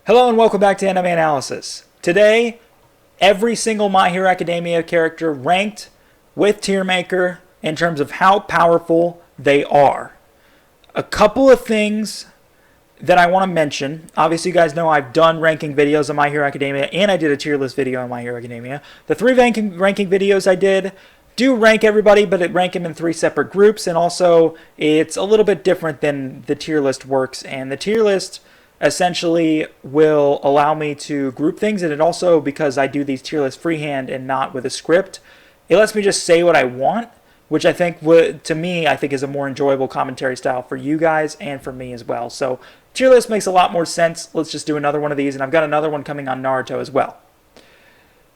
Hello and welcome back to AnimeAnalysis. Today, every single My Hero Academia character ranked with Tier Maker in terms of how powerful they are. A couple of things that I want to mention. Obviously, you guys know I've done ranking videos on My Hero Academia, and I did a tier list video on My Hero Academia. The three ranking videos I did do rank everybody, but it rank them in three separate groups, and also it's a little bit different than the tier list works. And the tier list essentially will allow me to group things, and it also, because I do these tier lists freehand and not with a script, it lets me just say what I want, which I think to me I think is a more enjoyable commentary style for you guys and for me as well. So tier list makes a lot more sense. Let's just do another one of these, and I've got another one coming on Naruto as well.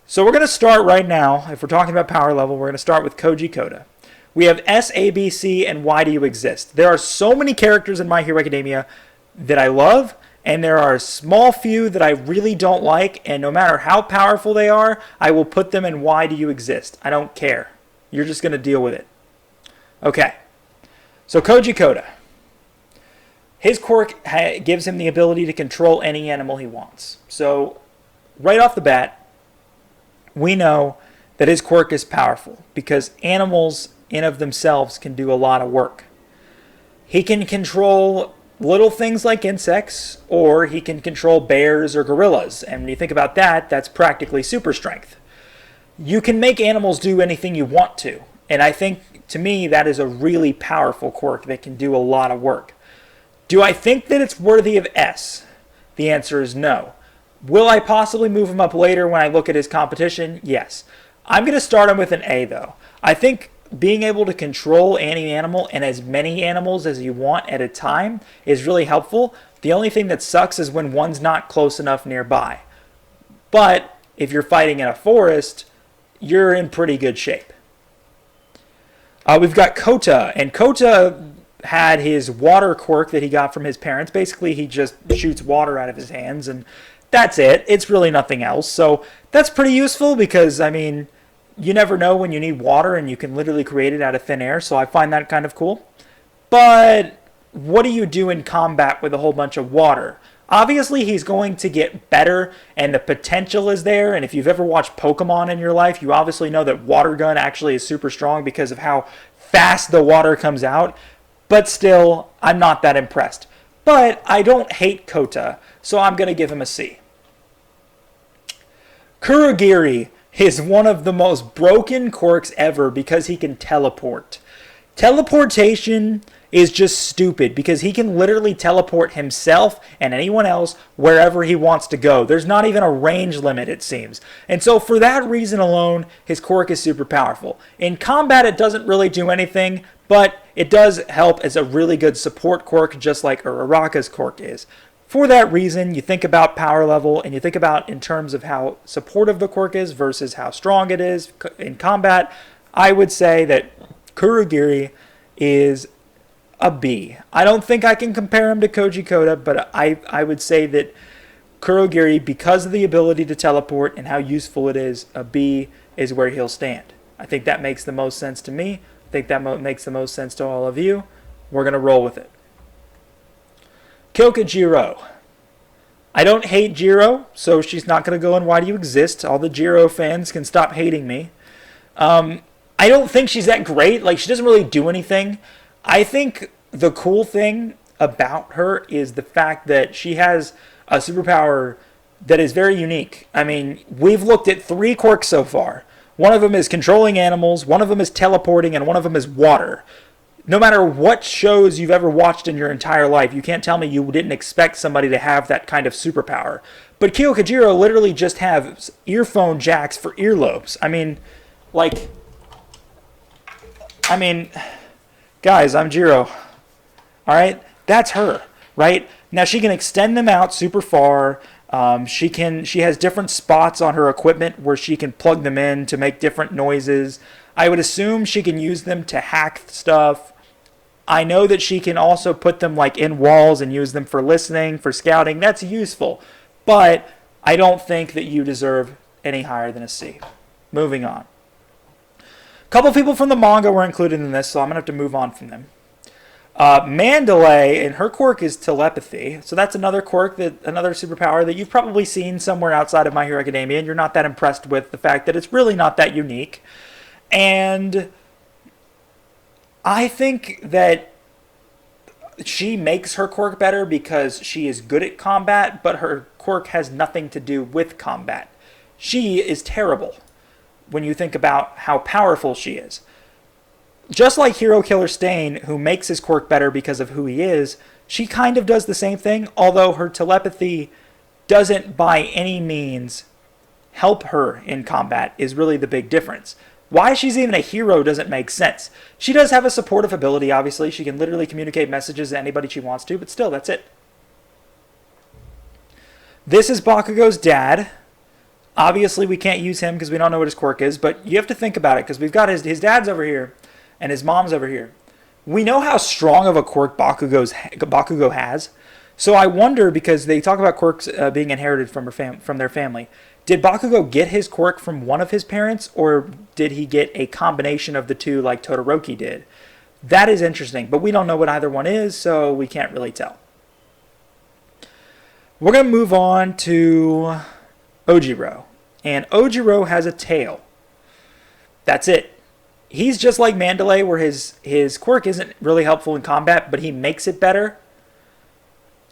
So we're going to start right now. If we're talking about power level, we're going to start with Koji Koda. We have S, A, B, C, and Why Do You Exist? There are so many characters in My Hero Academia that I love, and there are a small few that I really don't like, and no matter how powerful they are, I will put them in Why Do You Exist? I don't care. You're just going to deal with it. Okay. So Koji Koda. His quirk gives him the ability to control any animal he wants. So right off the bat, we know that his quirk is powerful because animals in of themselves can do a lot of work. He can control little things like insects, or he can control bears or gorillas. And when you think about that, that's practically super strength. You can make animals do anything you want to. And I think, to me, that is a really powerful quirk that can do a lot of work. Do I think that it's worthy of S? The answer is no. Will I possibly move him up later when I look at his competition? Yes. I'm going to start him with an A, though. I think being able to control any animal and as many animals as you want at a time is really helpful. The only thing that sucks is when one's not close enough nearby. But if you're fighting in a forest, you're in pretty good shape. We've got Kota, and Kota had his water quirk that he got from his parents. Basically, he just shoots water out of his hands, and that's it. It's really nothing else. So that's pretty useful because, I mean, you never know when you need water, and you can literally create it out of thin air, so I find that kind of cool. But what do you do in combat with a whole bunch of water? Obviously, he's going to get better, and the potential is there, and if you've ever watched Pokemon in your life, you obviously know that Water Gun actually is super strong because of how fast the water comes out. But still, I'm not that impressed. But I don't hate Kota, so I'm going to give him a C. Kuro Giri is one of the most broken quirks ever because he can teleport. Teleportation is just stupid because he can literally teleport himself and anyone else wherever he wants to go. There's not even a range limit, it seems. And so for that reason alone, his quirk is super powerful. In combat, it doesn't really do anything, but it does help as a really good support quirk, just like Baraka's quirk is. For that reason, you think about power level, and you think about in terms of how supportive the quirk is versus how strong it is in combat. I would say that Kuro Giri is a B. I don't think I can compare him to Koji Koda, but I would say that Kuro Giri, because of the ability to teleport and how useful it is, a B is where he'll stand. I think that makes the most sense to me. I think that makes the most sense to all of you. We're going to roll with it. Jiro. I don't hate Jiro, so she's not going to go in Why Do You Exist? All the Jiro fans can stop hating me. I don't think she's that great. Like, she doesn't really do anything. I think the cool thing about her is the fact that she has a superpower that is very unique. I mean, we've looked at 3 quirks so far. One of them is controlling animals, one of them is teleporting, and one of them is water. No matter what shows you've ever watched in your entire life, you can't tell me you didn't expect somebody to have that kind of superpower. But Jiro literally just has earphone jacks for earlobes. I mean, guys, I'm Jiro. Alright? That's her, right? Now she can extend them out super far. She has different spots on her equipment where she can plug them in to make different noises. I would assume she can use them to hack stuff. I know that she can also put them like in walls and use them for listening, for scouting. That's useful. But I don't think that you deserve any higher than a C. Moving on. A couple people from the manga were included in this, so I'm going to have to move on from them. Mandalay, and her quirk is telepathy. So that's another quirk, another superpower that you've probably seen somewhere outside of My Hero Academia, and you're not that impressed with the fact that it's really not that unique. And I think that she makes her quirk better because she is good at combat, but her quirk has nothing to do with combat. She is terrible when you think about how powerful she is. Just like Hero Killer Stain, who makes his quirk better because of who he is, she kind of does the same thing, although her telepathy doesn't by any means help her in combat is really the big difference. Why she's even a hero doesn't make sense. She does have a supportive ability, obviously. She can literally communicate messages to anybody she wants to, but still, that's it. This is Bakugo's dad. Obviously, we can't use him because we don't know what his quirk is, but you have to think about it because we've got his dad's over here and his mom's over here. We know how strong of a quirk Bakugo has. So I wonder, because they talk about quirks being inherited from their family. Did Bakugo get his quirk from one of his parents, or did he get a combination of the two like Todoroki did? That is interesting, but we don't know what either one is, so we can't really tell. We're going to move on to Ojiro. And Ojiro has a tail. That's it. He's just like Mandalay, where his quirk isn't really helpful in combat, but he makes it better.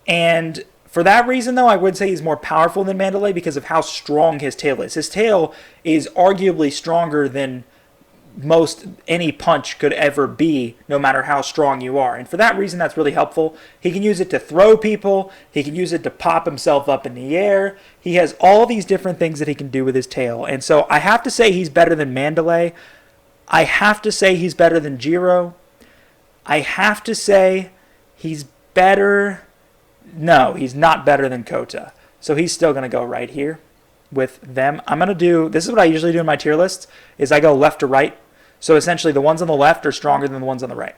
And for that reason, though, I would say he's more powerful than Mandalay because of how strong his tail is. His tail is arguably stronger than most any punch could ever be, no matter how strong you are. And for that reason, that's really helpful. He can use it to throw people. He can use it to pop himself up in the air. He has all these different things that he can do with his tail. And so I have to say he's better than Mandalay. I have to say he's better than Jiro. I have to say he's better... No, he's not better than Kota. So he's still going to go right here with them. I'm going to do... This is what I usually do in my tier lists, is I go left to right. So essentially the ones on the left are stronger than the ones on the right.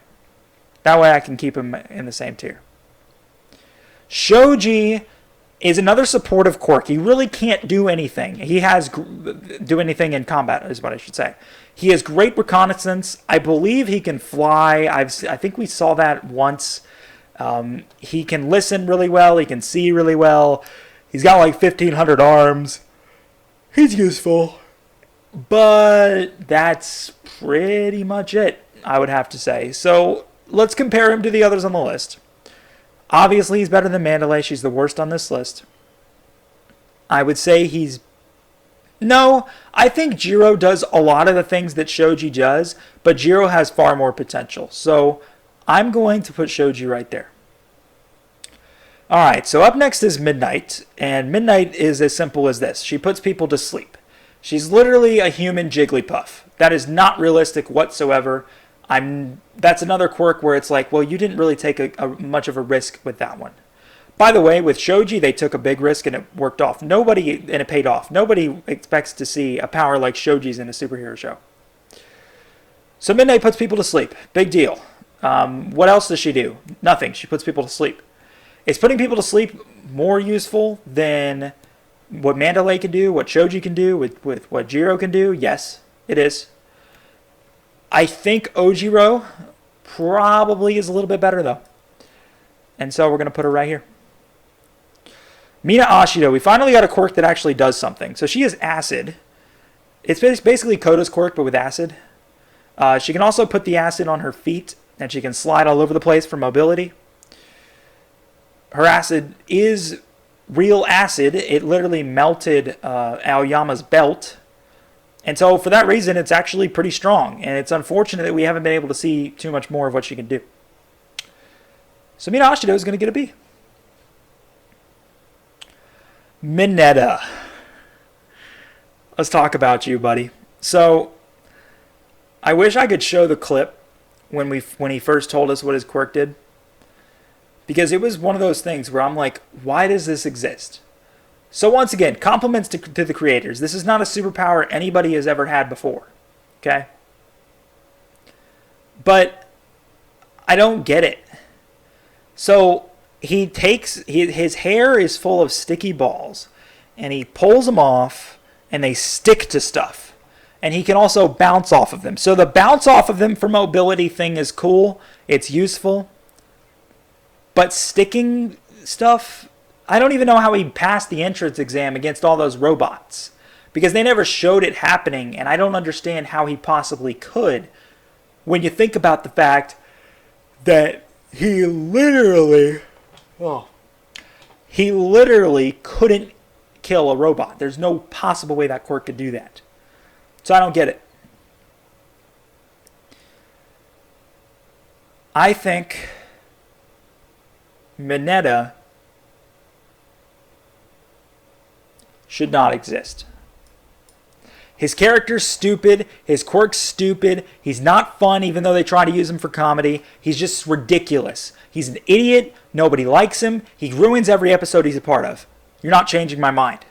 That way I can keep them in the same tier. Shoji is another supportive quirk. He really can't do anything. He has... do anything in combat, is what I should say. He has great reconnaissance. I believe he can fly. I think we saw that once. He can listen really well. He can see really well. He's got like 1,500 arms. He's useful. But that's pretty much it, I would have to say. So let's compare him to the others on the list. Obviously, he's better than Mandalay. She's the worst on this list. I would say he's... No, I think Jiro does a lot of the things that Shoji does, but Jiro has far more potential. So I'm going to put Shoji right there. Alright, so up next is Midnight, and Midnight is as simple as this. She puts people to sleep. She's literally a human Jigglypuff. That is not realistic whatsoever. That's another quirk where it's like, well, you didn't really take much of a risk with that one. By the way, with Shoji, they took a big risk and it worked off. And it paid off. Nobody expects to see a power like Shoji's in a superhero show. So Midnight puts people to sleep. Big deal. What else does she do? Nothing. She puts people to sleep. Is putting people to sleep more useful than what Mandalay can do, what Shoji can do, with what Jiro can do? Yes, it is. I think Ojiro probably is a little bit better, though. And so we're going to put her right here. Mina Acido. We finally got a quirk that actually does something. So she is acid. It's basically Koda's quirk, but with acid. She can also put the acid on her feet, and she can slide all over the place for mobility. Her acid is real acid. It literally melted Aoyama's belt. And so for that reason, it's actually pretty strong. And it's unfortunate that we haven't been able to see too much more of what she can do. So Mina Acido is going to get a B. Minetta. Let's talk about you, buddy. So I wish I could show the clip when he first told us what his quirk did. Because it was one of those things where I'm like, why does this exist? So once again, compliments to the creators. This is not a superpower anybody has ever had before. Okay? But I don't get it. So he takes... his hair is full of sticky balls. And he pulls them off. And they stick to stuff. And he can also bounce off of them. So the bounce off of them for mobility thing is cool. It's useful. But sticking stuff, I don't even know how he passed the entrance exam against all those robots. Because they never showed it happening, and I don't understand how he possibly could when you think about the fact that he literally couldn't kill a robot. There's no possible way that Quirk could do that. So I don't get it. I think Minetta should not exist. His character's stupid. His quirk's stupid. He's not fun, even though they try to use him for comedy. He's just ridiculous. He's an idiot. Nobody likes him. He ruins every episode he's a part of. You're not changing my mind.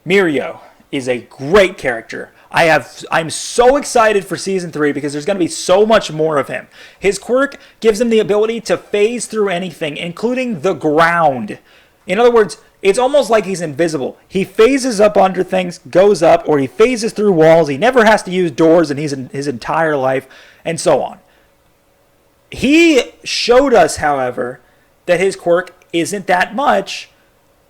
Mirio is a great character. I'm so excited for season 3 because there's going to be so much more of him. His quirk gives him the ability to phase through anything, including the ground. In other words, it's almost like he's invisible. He phases up under things, goes up, or he phases through walls. He never has to use doors in his entire life, and so on. He showed us, however, that his quirk isn't that much,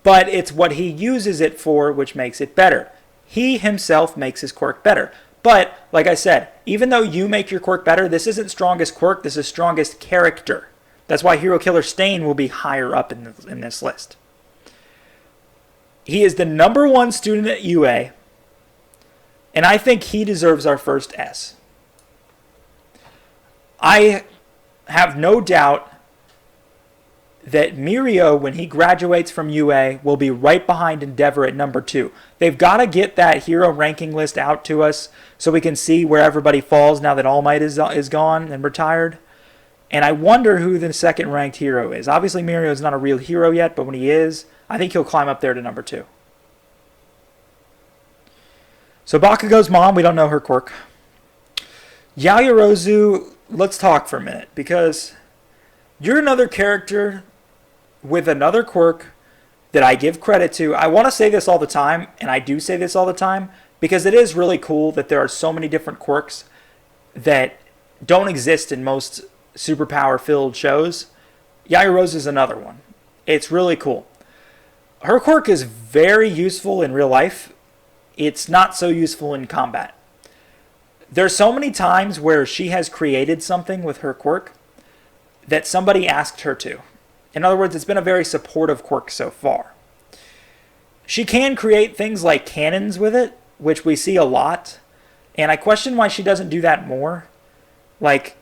but it's what he uses it for which makes it better. He himself makes his quirk better. But, like I said, even though you make your quirk better, this isn't strongest quirk, this is strongest character. That's why Hero Killer Stain will be higher up in this list. He is the #1 student at UA, and I think he deserves our first S. I have no doubt that Mirio, when he graduates from UA, will be right behind Endeavor at #2. They've got to get that hero ranking list out to us so we can see where everybody falls now that All Might is gone and retired. And I wonder who the second ranked hero is. Obviously, Mirio is not a real hero yet, but when he is, I think he'll climb up there to #2. So Bakugo's mom, we don't know her quirk. Yaoyorozu, let's talk for a minute, because you're another character with another quirk that I give credit to. I want to say this all the time, and I do say this all the time, because it is really cool that there are so many different quirks that don't exist in most superpower-filled shows. Yaoyorozu is another one. It's really cool. Her quirk is very useful in real life. It's not so useful in combat. There's so many times where she has created something with her quirk that somebody asked her to. In other words, it's been a very supportive quirk so far. She can create things like cannons with it, which we see a lot, and I question why she doesn't do that more. Like,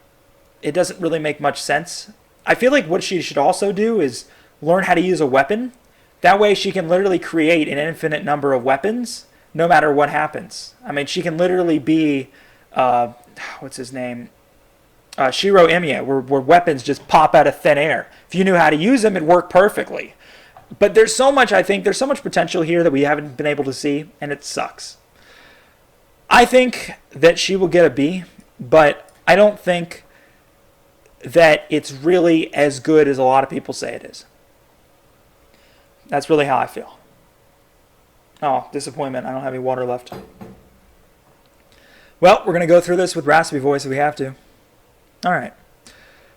it doesn't really make much sense. I feel like what she should also do is learn how to use a weapon. That way she can literally create an infinite number of weapons, no matter what happens. I mean, she can literally be, what's his name? Shiro Emiya, where weapons just pop out of thin air. If you knew how to use them, it'd work perfectly. But there's so much, I think, there's so much potential here that we haven't been able to see, and it sucks. I think that she will get a B, but I don't think that it's really as good as a lot of people say it is. That's really how I feel. Oh, disappointment. I don't have any water left. Well, we're going to go through this with raspy voice if we have to. All right.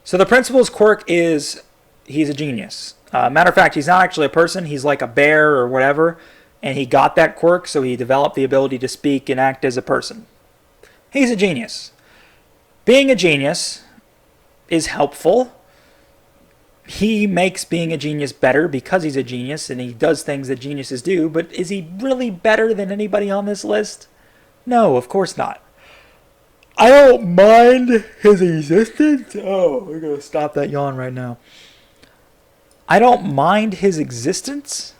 So the principal's quirk is he's a genius. Matter of fact, he's not actually a person. He's like a bear or whatever. And he got that quirk, so he developed the ability to speak and act as a person. He's a genius. Being a genius is helpful. He makes being a genius better because he's a genius and he does things that geniuses do. But is he really better than anybody on this list? No, of course not. I don't mind his existence. Oh, we're going to stop that yawn right now. I don't mind his existence,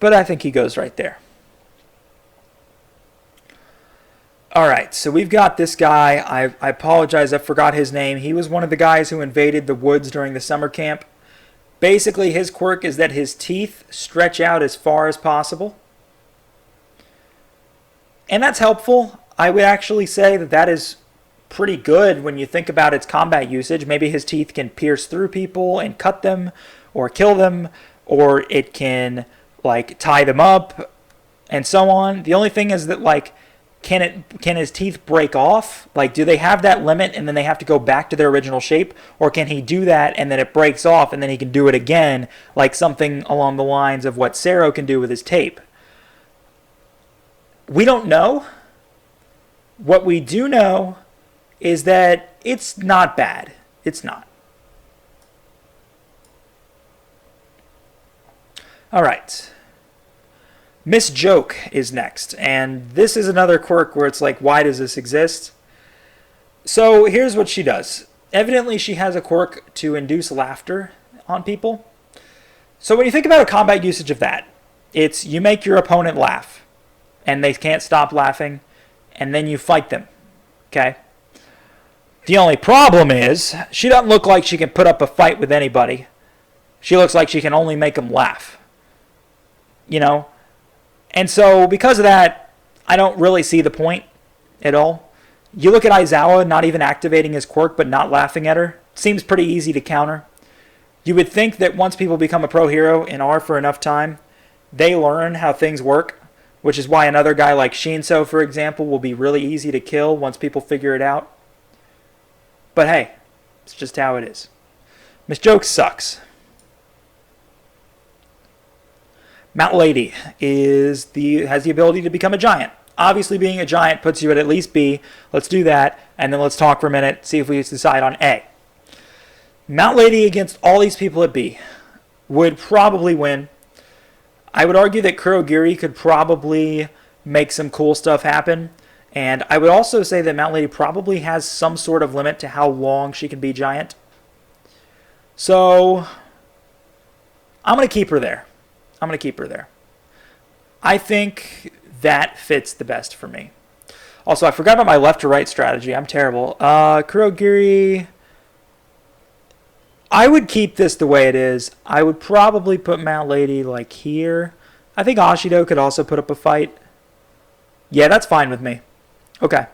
but I think he goes right there. All right, so we've got this guy. I apologize, I forgot his name. He was one of the guys who invaded the woods during the summer camp. Basically, his quirk is that his teeth stretch out as far as possible. And that's helpful. I would actually say that that is pretty good when you think about its combat usage. Maybe his teeth can pierce through people and cut them or kill them, or it can like tie them up and so on. The only thing is that like can his teeth break off? Like, do they have that limit and then they have to go back to their original shape? Or can he do that and then it breaks off and then he can do it again, like something along the lines of what Sero can do with his tape? We don't know. What we do know is that it's not bad. It's not. All right. Miss Joke is next, and this is another quirk where it's like, why does this exist? So here's what she does. Evidently, she has a quirk to induce laughter on people. So when you think about a combat usage of that, it's you make your opponent laugh, and they can't stop laughing, and then you fight them, okay? The only problem is, she doesn't look like she can put up a fight with anybody. She looks like she can only make them laugh, you know? And so, because of that, I don't really see the point at all. You look at Aizawa not even activating his quirk, but not laughing at her. Seems pretty easy to counter. You would think that once people become a pro hero and are for enough time, they learn how things work, which is why another guy like Shinso, for example, will be really easy to kill once people figure it out. But hey, it's just how it is. Miss Joke sucks. Mount Lady has the ability to become a giant. Obviously, being a giant puts you at least B. Let's do that, and then let's talk for a minute, see if we decide on A. Mount Lady against all these people at B would probably win. I would argue that Kuro Giri could probably make some cool stuff happen, and I would also say that Mount Lady probably has some sort of limit to how long she can be giant. So, I'm going to keep her there. I think that fits the best for me. Also, I forgot about my left to right strategy. I'm terrible. Kuro Giri, I would keep this the way it is. I would probably put Mount Lady like here. I think Acido could also put up a fight. Yeah, that's fine with me. Okay.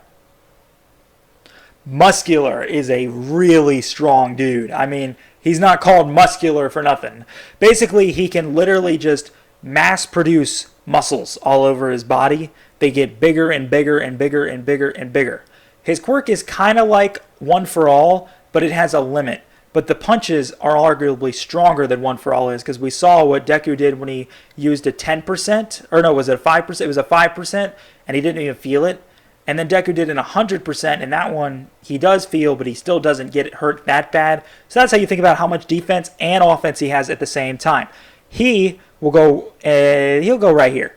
Muscular is a really strong dude. I mean, he's not called muscular for nothing. Basically, he can literally just mass produce muscles all over his body. They get bigger and bigger and bigger and bigger and bigger. His quirk is kind of like One for All, but it has a limit. But the punches are arguably stronger than One for All is, because we saw what Deku did when he used a 10%, or no, was it a 5%? It was a 5%, and he didn't even feel it. And then Deku did an 100%, and that one he does feel, but he still doesn't get it hurt that bad. So that's how you think about how much defense and offense he has at the same time. He will go, he'll go right here.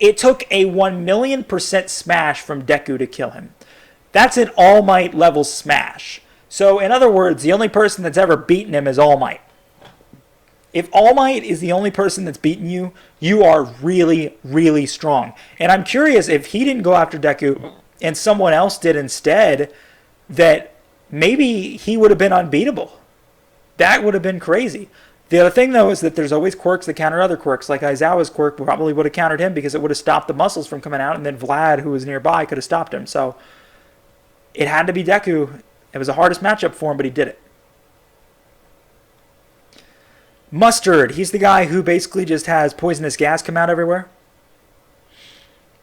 It took a 1,000,000% smash from Deku to kill him. That's an All Might level smash. So in other words, the only person that's ever beaten him is All Might. If All Might is the only person that's beaten you, you are really, really strong. And I'm curious if he didn't go after Deku and someone else did instead, that maybe he would have been unbeatable. That would have been crazy. The other thing, though, is that there's always quirks that counter other quirks. Like Aizawa's quirk probably would have countered him because it would have stopped the muscles from coming out, and then Vlad, who was nearby, could have stopped him. So it had to be Deku. It was the hardest matchup for him, but he did it. Mustard, he's the guy who basically just has poisonous gas come out everywhere.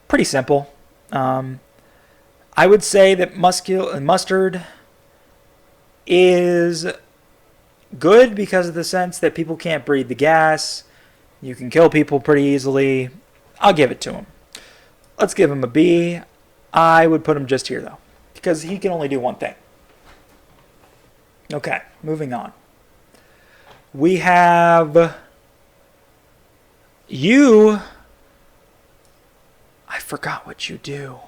Pretty simple. I would say that Mustard is good because of the sense that people can't breathe the gas. You can kill people pretty easily. I'll give it to him. Let's give him a B. I would put him just here, though, because he can only do one thing. Okay, moving on. We have you. I forgot what you do.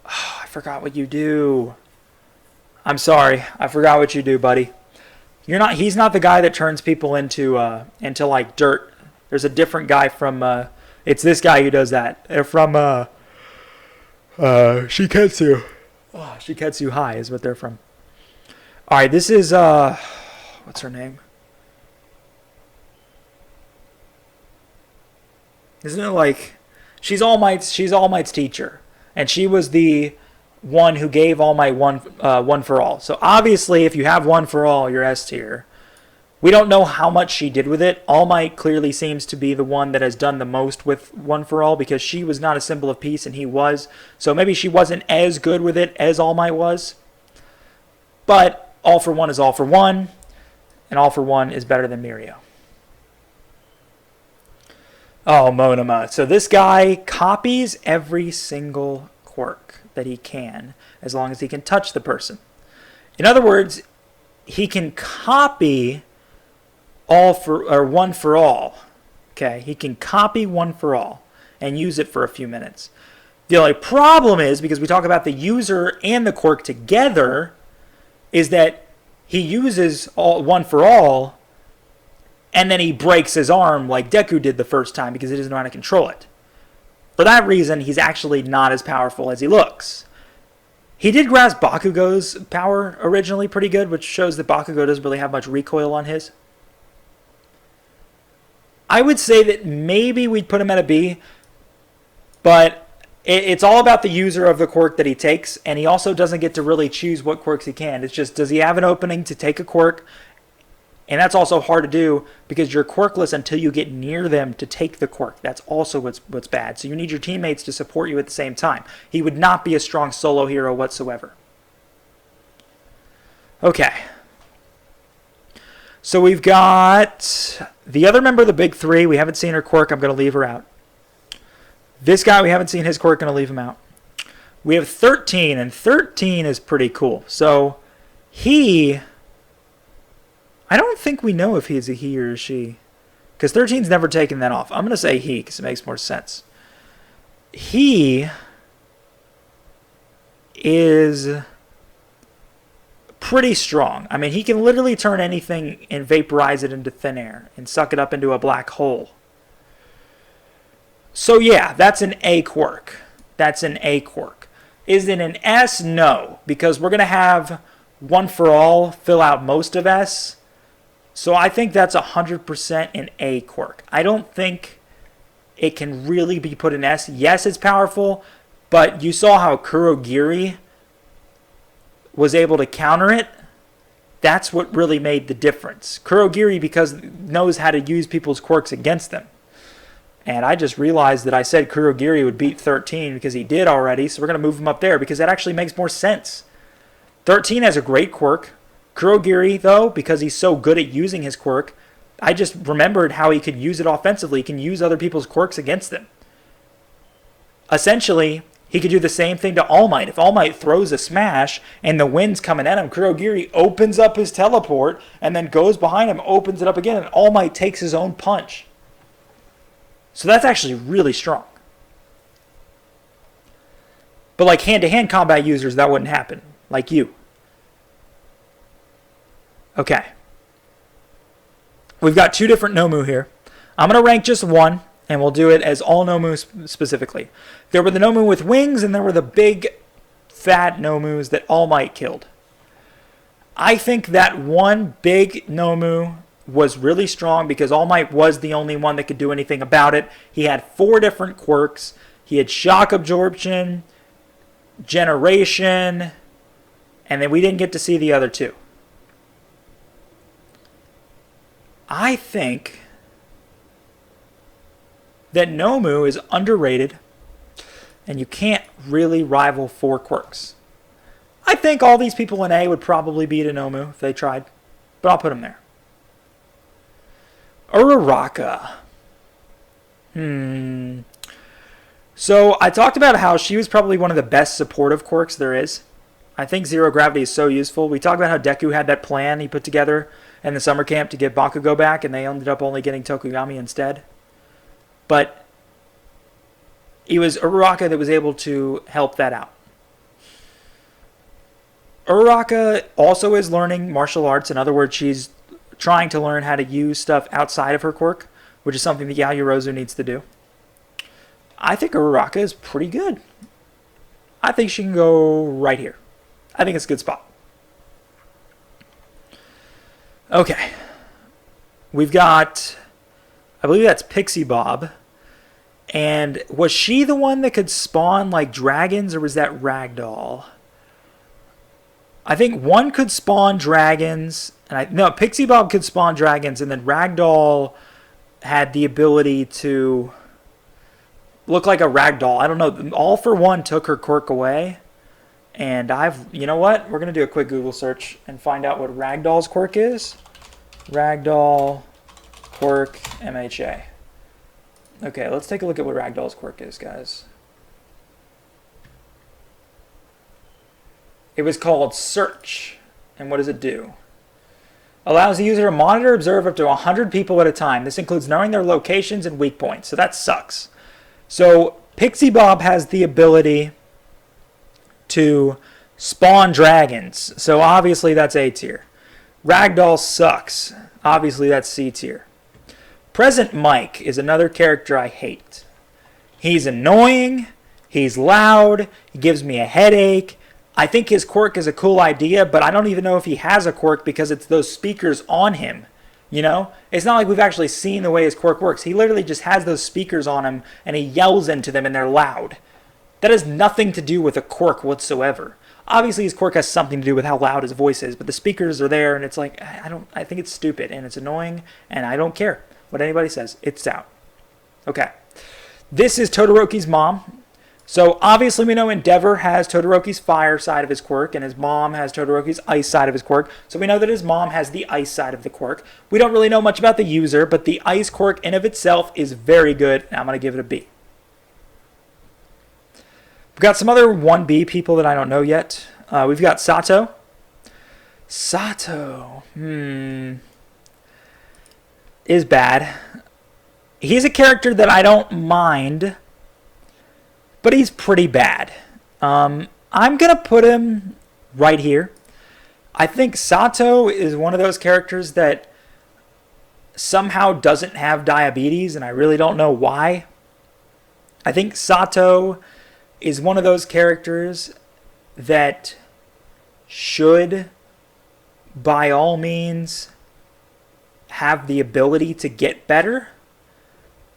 Oh, I forgot what you do. I'm sorry. I forgot what you do, buddy. He's not the guy that turns people into like dirt. There's a different guy from it's this guy who does that. They're from Shiketsu. Oh, Shiketsu High is what they're from. All right, this is what's her name? Isn't it like she's All Might's teacher, and she was the one who gave All Might one for all. So obviously, if you have One for All, you're S tier. We don't know how much she did with it. All Might clearly seems to be the one that has done the most with One for All, because she was not a symbol of peace and he was. So maybe she wasn't as good with it as All Might was. But All for One is All for One, and All for One is better than Mirio. Oh, Monoma. So this guy copies every single quirk that he can, as long as he can touch the person. In other words, he can copy One for All. Okay, he can copy One for All and use it for a few minutes. The only problem is, because we talk about the user and the quirk together, is that he uses One for All and then he breaks his arm like Deku did the first time because he doesn't know how to control it. For that reason, he's actually not as powerful as he looks. He did grasp Bakugo's power originally pretty good, which shows that Bakugo doesn't really have much recoil on his. I would say that maybe we'd put him at a B, but it's all about the user of the quirk that he takes, and he also doesn't get to really choose what quirks he can. It's just, does he have an opening to take a quirk? And that's also hard to do because you're quirkless until you get near them to take the quirk. That's also what's bad. So you need your teammates to support you at the same time. He would not be a strong solo hero whatsoever. Okay. So we've got the other member of the big three. We haven't seen her quirk. I'm going to leave her out. This guy, we haven't seen his quirk. Going to leave him out. We have 13, and 13 is pretty cool. So I don't think we know if he's a he or a she, because 13's never taken that off. I'm going to say he because it makes more sense. He is pretty strong. I mean, he can literally turn anything and vaporize it into thin air and suck it up into a black hole. So yeah, that's an A quirk. That's an A quirk. Is it an S? No, because we're going to have One for All fill out most of S. So I think that's 100% an A quirk. I don't think it can really be put in S. Yes, it's powerful, but you saw how Kuro Giri was able to counter it. That's what really made the difference. Kuro Giri knows how to use people's quirks against them. And I just realized that I said Kuro Giri would beat 13 because he did already, so we're going to move him up there because that actually makes more sense. 13 has a great quirk. Kuro Giri, though, because he's so good at using his quirk, I just remembered how he could use it offensively. He can use other people's quirks against them. Essentially, he could do the same thing to All Might. If All Might throws a smash and the wind's coming at him, Kuro Giri opens up his teleport and then goes behind him, opens it up again, and All Might takes his own punch. So that's actually really strong. But like hand-to-hand combat users, that wouldn't happen. Like you. Okay. We've got two different Nomu here. I'm going to rank just one, and we'll do it as all Nomu specifically. There were the Nomu with wings, and there were the big, fat Nomus that All Might killed. I think that one big Nomu was really strong because All Might was the only one that could do anything about it. He had 4 different quirks. He had shock absorption, generation, and then we didn't get to see the other 2. I think that Nomu is underrated and you can't really rival 4 quirks. I think all these people in A would probably beat a Nomu if they tried, but I'll put him there. Uraraka. So I talked about how she was probably one of the best supportive quirks there is. I think Zero Gravity is so useful. We talked about how Deku had that plan he put together in the summer camp to get Bakugo back, and they ended up only getting Toku Yami instead. But it was Uraraka that was able to help that out. Uraraka also is learning martial arts. In other words, she's trying to learn how to use stuff outside of her quirk, which is something that Yayorozu needs to do. I think Uraraka is pretty good. I think she can go right here. I think it's a good spot. Okay. We've got, I believe that's Pixie Bob. And was she the one that could spawn like dragons, or was that Ragdoll? I think one could spawn dragons, And no, Pixie Bob could spawn dragons, and then Ragdoll had the ability to look like a ragdoll. I don't know. All for One took her quirk away. And you know what? We're going to do a quick Google search and find out what Ragdoll's quirk is. Ragdoll quirk MHA. Okay, let's take a look at what Ragdoll's quirk is, guys. It was called Search. And what does it do? Allows the user to monitor, observe up to 100 people at a time. This includes knowing their locations and weak points. So that sucks. So Pixie Bob has the ability to spawn dragons. So obviously that's A tier. Ragdoll sucks. Obviously that's C tier. Present Mike is another character I hate. He's annoying. He's loud. He gives me a headache. I think his quirk is a cool idea, but I don't even know if he has a quirk because it's those speakers on him. You know? It's not like we've actually seen the way his quirk works. He literally just has those speakers on him and he yells into them and they're loud. That has nothing to do with a quirk whatsoever. Obviously his quirk has something to do with how loud his voice is, but the speakers are there and it's like, I think it's stupid and it's annoying and I don't care what anybody says. It's out. Okay. This is Todoroki's mom. So obviously we know Endeavor has Todoroki's fire side of his quirk and his mom has Todoroki's ice side of his quirk. So we know that his mom has the ice side of the quirk. We don't really know much about the user, but the ice quirk in of itself is very good. And I'm going to give it a B. We've got some other 1B people that I don't know yet. We've got Sato. Sato. Is bad. He's a character that I don't mind, but he's pretty bad. I'm going to put him right here. I think Sato is one of those characters that somehow doesn't have diabetes, and I really don't know why. I think Sato is one of those characters that should, by all means, have the ability to get better.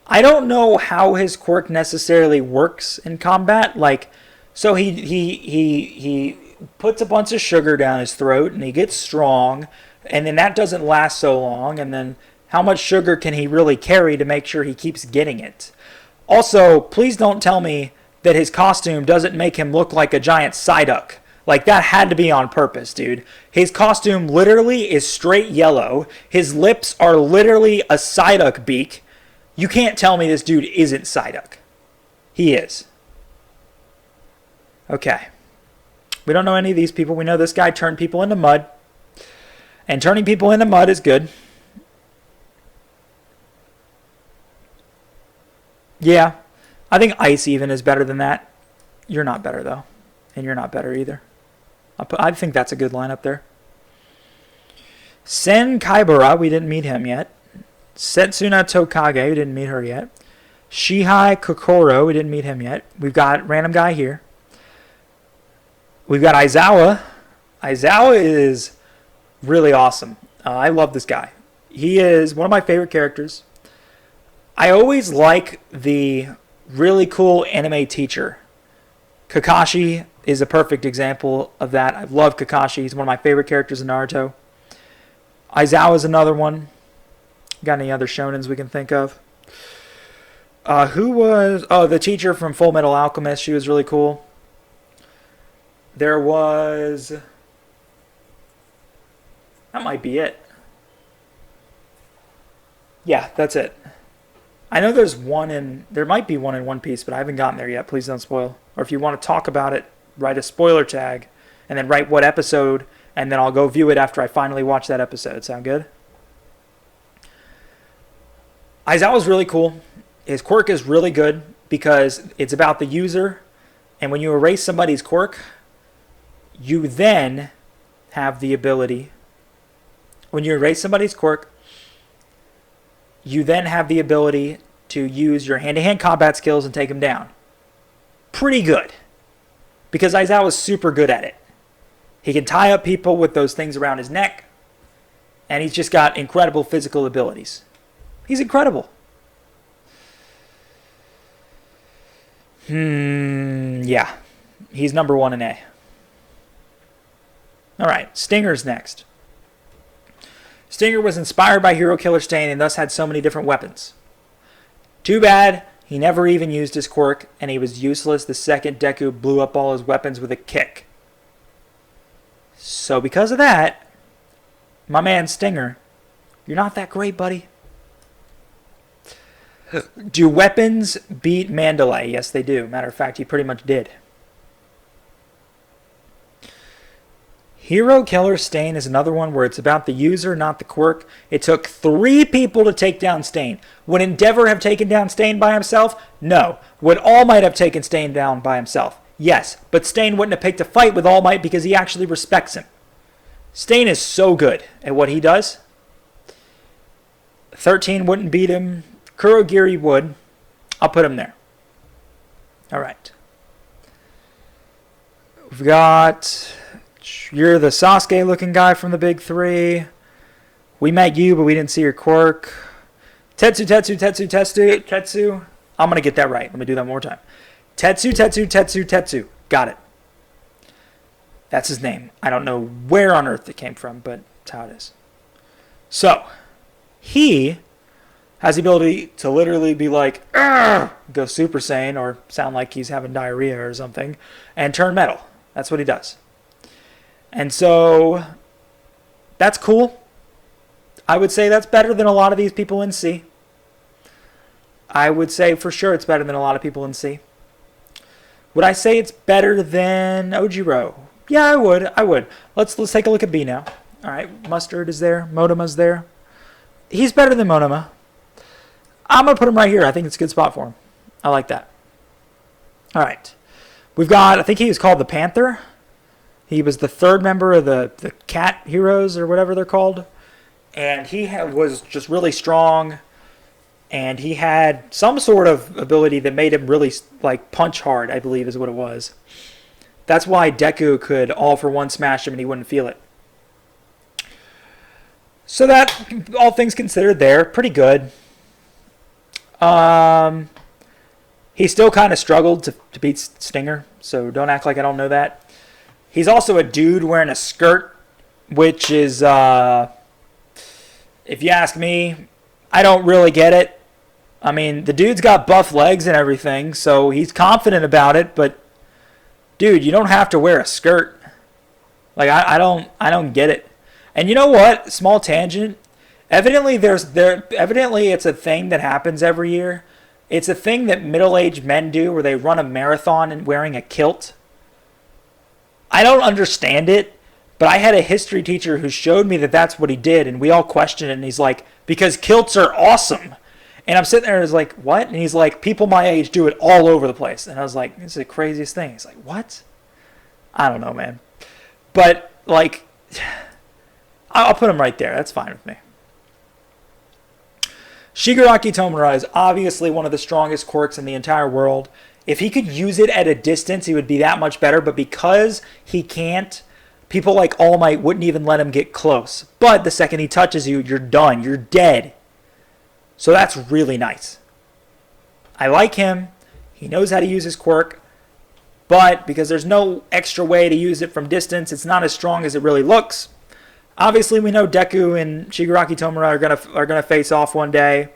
I don't know how his quirk necessarily works in combat. Like, so he puts a bunch of sugar down his throat and he gets strong, and then that doesn't last so long, and then how much sugar can he really carry to make sure he keeps getting it? Also, please don't tell me that his costume doesn't make him look like a giant Psyduck. Like, that had to be on purpose, dude. His costume literally is straight yellow. His lips are literally a Psyduck beak. You can't tell me this dude isn't Psyduck. He is. Okay. We don't know any of these people. We know this guy turned people into mud. And turning people into mud is good. Yeah. I think Ice even is better than that. You're not better, though. And you're not better either. I think that's a good lineup there. Sen Kaibara, we didn't meet him yet. Setsuna Tokage, we didn't meet her yet. Shihei Kokoro, we didn't meet him yet. We've got random guy here. We've got Aizawa. Aizawa is really awesome. I love this guy. He is one of my favorite characters. I always like the really cool anime teacher. Kakashi is a perfect example of that. I love Kakashi. He's one of my favorite characters in Naruto. Aizawa is another one. Got any other shonens we can think of? Who was... Oh, the teacher from Full Metal Alchemist. She was really cool. There was... That might be it. Yeah, that's it. I know there's one in... There might be one in One Piece, but I haven't gotten there yet. Please don't spoil. Or if you want to talk about it, write a spoiler tag. And then write what episode, and then I'll go view it after I finally watch that episode. Sound good? Aizawa's really cool. His quirk is really good because it's about the user. And when you erase somebody's quirk, you then have the ability... When you erase somebody's quirk, you then have the ability to use your hand-to-hand combat skills and take them down. Pretty good. Because Aizawa's super good at it. He can tie up people with those things around his neck. And he's just got incredible physical abilities. He's incredible. Yeah. He's number 1 in A. Alright, Stinger's next. Stinger was inspired by Hero Killer Stain and thus had so many different weapons. Too bad he never even used his quirk, and he was useless the second Deku blew up all his weapons with a kick. So because of that, my man Stinger, you're not that great, buddy. Do weapons beat Mandalay? Yes, they do. Matter of fact, he pretty much did. Hero Killer Stain is another one where it's about the user, not the quirk. It took 3 people to take down Stain. Would Endeavor have taken down Stain by himself? No. Would All Might have taken Stain down by himself? Yes. But Stain wouldn't have picked a fight with All Might because he actually respects him. Stain is so good at what he does. 13 wouldn't beat him. Kuro Giri would. I'll put him there. All right. We've got... You're the Sasuke-looking guy from the big 3. We met you, but we didn't see your quirk. Tetsu. I'm going to get that right. Let me do that one more time. Tetsu. Got it. That's his name. I don't know where on earth it came from, but that's how it is. So, he has the ability to literally be like, go Super Saiyan, or sound like he's having diarrhea or something, and turn metal. That's what he does. And so, that's cool. I would say that's better than a lot of these people in C. I would say for sure it's better than a lot of people in C. Would I say it's better than Ojiro? Yeah, I would. Let's take a look at B now. All right, Mustard is there. Monama's there. He's better than Monoma. I'm going to put him right here. I think it's a good spot for him. I like that. All right. We've got, I think he was called the Panther. He was the 3rd member of the Cat Heroes or whatever they're called. And he was just really strong. And he had some sort of ability that made him really like punch hard, I believe is what it was. That's why Deku could all for one smash him and he wouldn't feel it. So that, all things considered there, pretty good. He still kind of struggled to beat Stinger, so don't act like I don't know that. He's also a dude wearing a skirt, which is, if you ask me, I don't really get it. I mean, the dude's got buff legs and everything, so he's confident about it, but dude, you don't have to wear a skirt. Like, I don't get it. And you know what? Small tangent. Evidently it's a thing that happens every year. It's a thing that middle-aged men do where they run a marathon and wearing a kilt. I don't understand it, but I had a history teacher who showed me that that's what he did, and we all questioned it, and he's like, because kilts are awesome. And I'm sitting there and I was like, what? And he's like, people my age do it all over the place. And I was like, this is the craziest thing. He's like, what? I don't know, man. But, like, I'll put him right there. That's fine with me. Shigure Akito is obviously one of the strongest quirks in the entire world. If he could use it at a distance, he would be that much better. But because he can't, people like All Might wouldn't even let him get close. But the second he touches you, you're done. You're dead. So that's really nice. I like him. He knows how to use his quirk. But because there's no extra way to use it from distance, it's not as strong as it really looks. Obviously, we know Deku and Shigure Akito are gonna face off one day.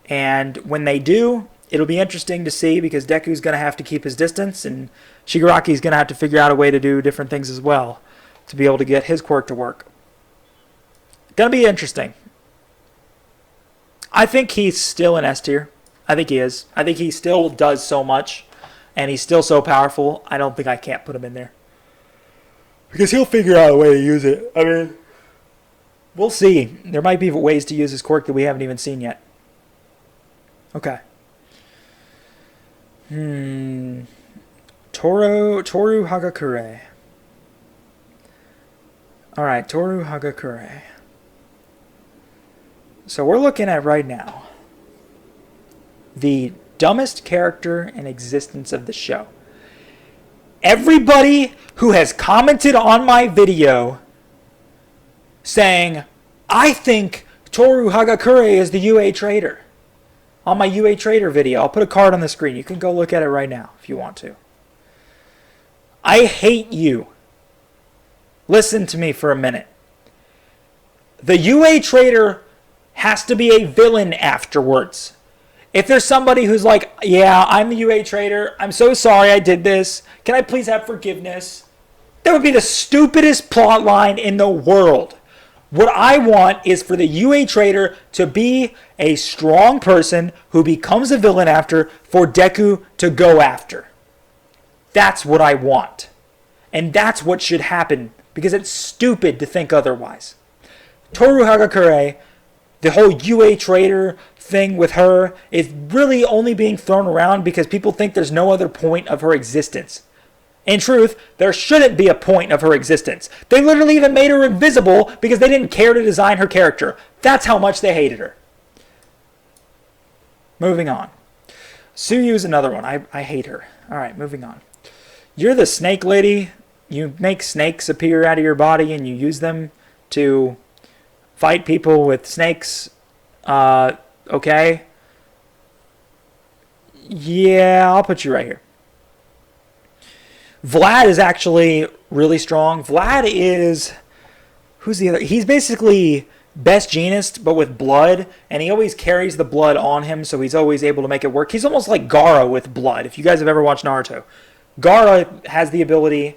And when they do, it'll be interesting to see because Deku's going to have to keep his distance and Shigaraki's going to have to figure out a way to do different things as well to be able to get his quirk to work. Going to be interesting. I think he's still in S tier. I think he is. I think he still does so much and he's still so powerful. I don't think I can't put him in there. Because he'll figure out a way to use it. I mean, we'll see. There might be ways to use his quirk that we haven't even seen yet. Okay. Toru Hakurei. Alright, Toru Hakurei. So we're looking at right now the dumbest character in existence of the show. Everybody who has commented on my video saying, I think Toru Hakurei is the UA Trader. On my UA Trader video. I'll put a card on the screen. You can go look at it right now if you want to. I hate you. Listen to me for a minute. The UA trader has to be a villain afterwards. If there's somebody who's like, yeah, I'm the UA trader, I'm so sorry I did this, can I please have forgiveness? That would be the stupidest plot line in the world. What I want is for the UA trader to be a strong person who becomes a villain after for Deku to go after. That's what I want. And that's what should happen because it's stupid to think otherwise. Toru Hakurei, the whole UA trader thing with her is really only being thrown around because people think there's no other point of her existence. In truth, there shouldn't be a point of her existence. They literally even made her invisible because they didn't care to design her character. That's how much they hated her. Moving on. Suyu's another one. I hate her. Alright, moving on. You're the snake lady. You make snakes appear out of your body and you use them to fight people with snakes. Okay. Yeah, I'll put you right here. Vlad is actually really strong. Vlad is... Who's the other? He's basically Best Jeanist, but with blood. And he always carries the blood on him, so he's always able to make it work. He's almost like Gaara with blood, if you guys have ever watched Naruto. Gaara has the ability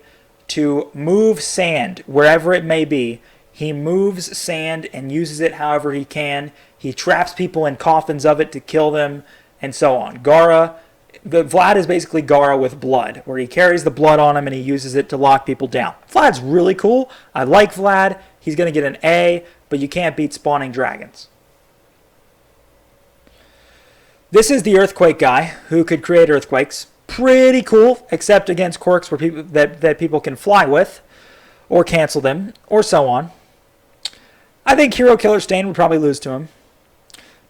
to move sand wherever it may be. He moves sand and uses it however he can. He traps people in coffins of it to kill them, and so on. Vlad is basically Gaara with blood, where he carries the blood on him and he uses it to lock people down. Vlad's really cool. I like Vlad. He's going to get an A, but you can't beat spawning dragons. This is the earthquake guy who could create earthquakes. Pretty cool, except against quirks where people that people can fly with, or cancel them, or so on. I think Hero Killer Stain would probably lose to him,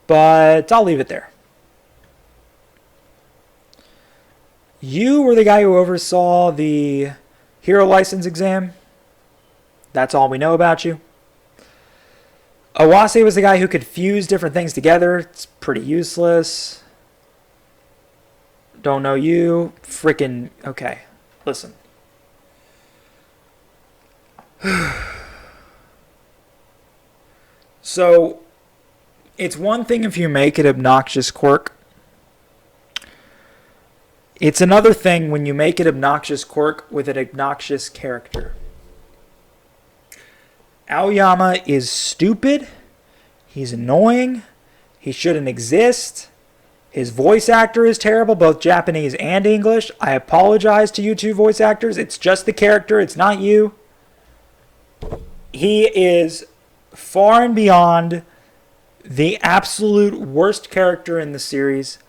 but I'll leave it there. You were the guy who oversaw the hero license exam. That's all we know about you. Awase was the guy who could fuse different things together. It's pretty useless. Don't know you. Frickin' okay. Listen. So, it's one thing if you make an obnoxious quirk. It's another thing when you make an obnoxious quirk with an obnoxious character. Aoyama is stupid. He's annoying. He shouldn't exist. His voice actor is terrible, both Japanese and English. I apologize to you two voice actors. It's just the character. It's not you. He is far and beyond the absolute worst character in the series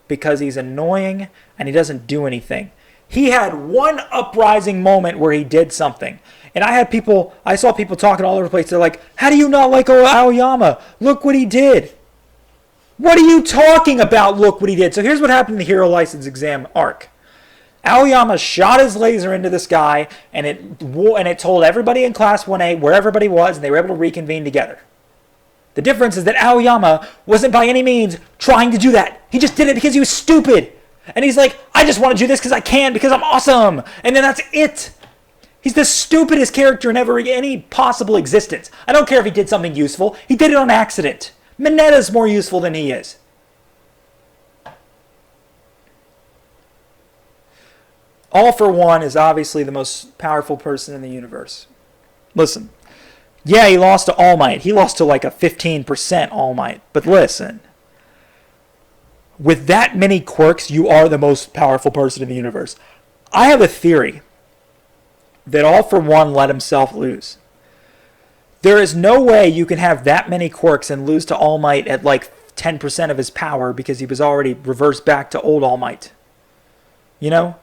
because he's annoying and he doesn't do anything. He had one uprising moment where he did something. And I saw people talking all over the place. They're like, how do you not like Aoyama? Look what he did. What are you talking about, look what he did? So here's what happened in the Hero License Exam arc. Aoyama shot his laser into the sky, and it told everybody in Class 1A where everybody was, and they were able to reconvene together. The difference is that Aoyama wasn't by any means trying to do that. He just did it because he was stupid. And he's like, I just want to do this because I can, because I'm awesome. And then that's it. He's the stupidest character in any possible existence. I don't care if he did something useful. He did it on accident. Minetta's more useful than he is. All for One is obviously the most powerful person in the universe. Listen. Yeah, he lost to All Might. He lost to like a 15% All Might. But listen. With that many quirks, you are the most powerful person in the universe. I have a theory that All for One let himself lose. There is no way you can have that many quirks and lose to All Might at like 10% of his power because he was already reversed back to old All Might. You know?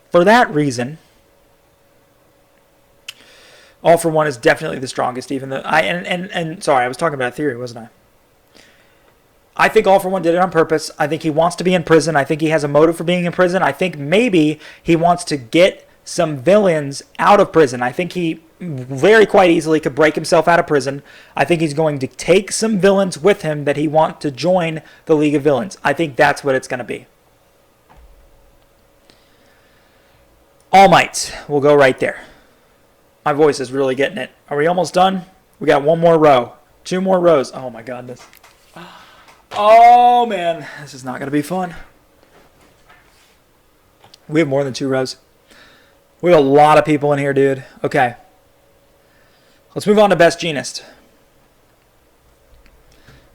For that reason, All for One is definitely the strongest, even though sorry, I was talking about theory, wasn't I? I think All for One did it on purpose. I think he wants to be in prison. I think he has a motive for being in prison. I think maybe he wants to get some villains out of prison. I think he very quite easily could break himself out of prison. I think he's going to take some villains with him that he wants to join the League of Villains. I think that's what it's going to be. All Might. We'll go right there. My voice is really getting it. Are we almost done? We got one more row. 2 more rows. Oh my goodness. Oh man, this is not going to be fun. We have more than 2 rows. We have a lot of people in here, dude. Okay. Let's move on to Best Jeanist.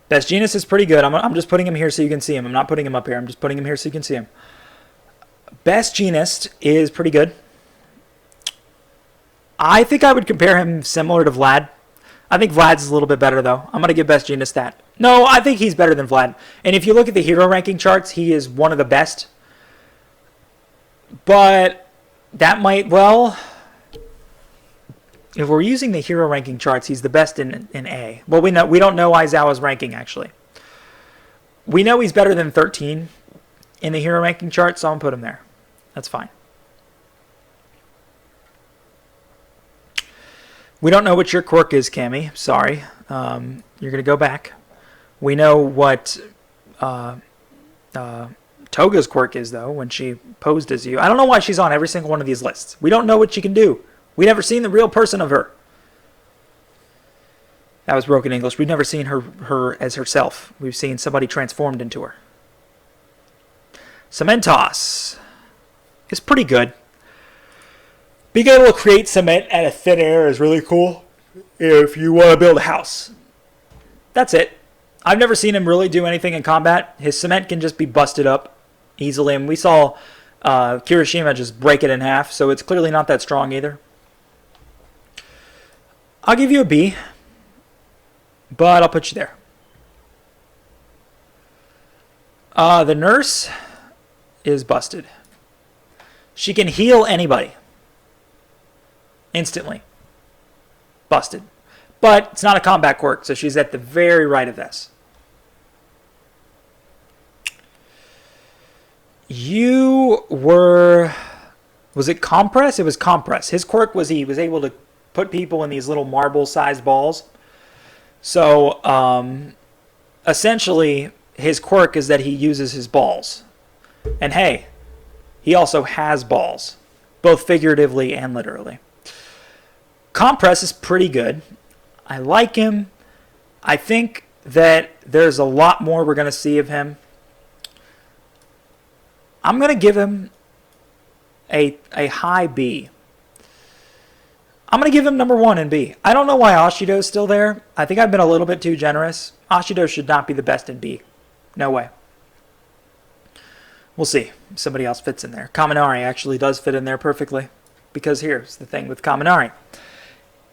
Best Jeanist is pretty good. I'm just putting him here so you can see him. I'm not putting him up here. I'm just putting him here so you can see him. Best Jeanist is pretty good. I think I would compare him similar to Vlad. I think Vlad's a little bit better, though. I'm going to give Best Jeanist that. No, I think he's better than Vlad. And if you look at the hero ranking charts, he is one of the best. But that might, well, if we're using the hero ranking charts, he's the best in A. Well, we don't know Aizawa's ranking, actually. We know he's better than 13 in the hero ranking chart, so I'm going to put him there. That's fine. We don't know what your quirk is, Cammy. Sorry. You're going to go back. We know what Toga's quirk is, though, when she posed as you. I don't know why she's on every single one of these lists. We don't know what she can do. We've never seen the real person of her. That was broken English. We've never seen her as herself. We've seen somebody transformed into her. Cementos is pretty good. Being able to create cement out of thin air is really cool if you want to build a house. That's it. I've never seen him really do anything in combat. His cement can just be busted up easily. And we saw Kirishima just break it in half, so it's clearly not that strong either. I'll give you a B, but I'll put you there. The nurse is busted. She can heal anybody. Instantly. Busted. But it's not a combat quirk, so she's at the very right of this. You were... Was it Compress? It was Compress. His quirk was he was able to put people in these little marble-sized balls. So, essentially, his quirk is that he uses his balls. And hey, he also has balls. Both figuratively and literally. Compress is pretty good. I like him. I think that there's a lot more we're going to see of him. I'm going to give him a high B. I'm going to give him number 1 in B. I don't know why Ashido's still there. I think I've been a little bit too generous. Ashido should not be the best in B. No way. We'll see. Somebody else fits in there. Kaminari actually does fit in there perfectly. Because here's the thing with Kaminari.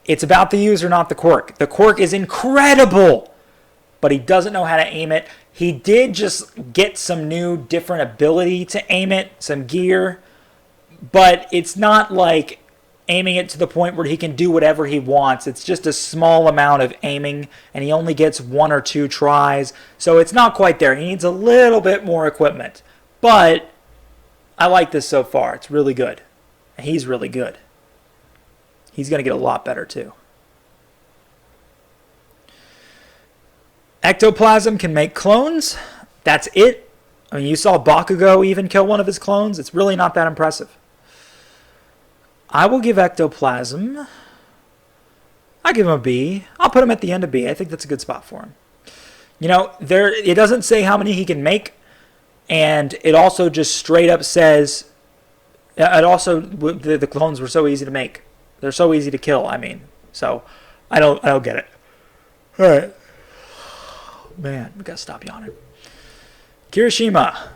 It's about the user, not the quirk. The quirk is incredible, but he doesn't know how to aim it. He did just get some new, different ability to aim it, some gear, but it's not like aiming it to the point where he can do whatever he wants. It's just a small amount of aiming, and he only gets 1 or 2 tries, so it's not quite there. He needs a little bit more equipment, but I like this so far. It's really good. He's really good. He's going to get a lot better, too. Ectoplasm can make clones. That's it. I mean, you saw Bakugo even kill one of his clones. It's really not that impressive. I will give Ectoplasm... I'll give him a B. I'll put him at the end of B. I think that's a good spot for him. You know, it doesn't say how many he can make, and it also just straight up says... It also... The clones were so easy to make. They're so easy to kill, I mean. So, I don't get it. All right. Man, we gotta stop yawning. Kirishima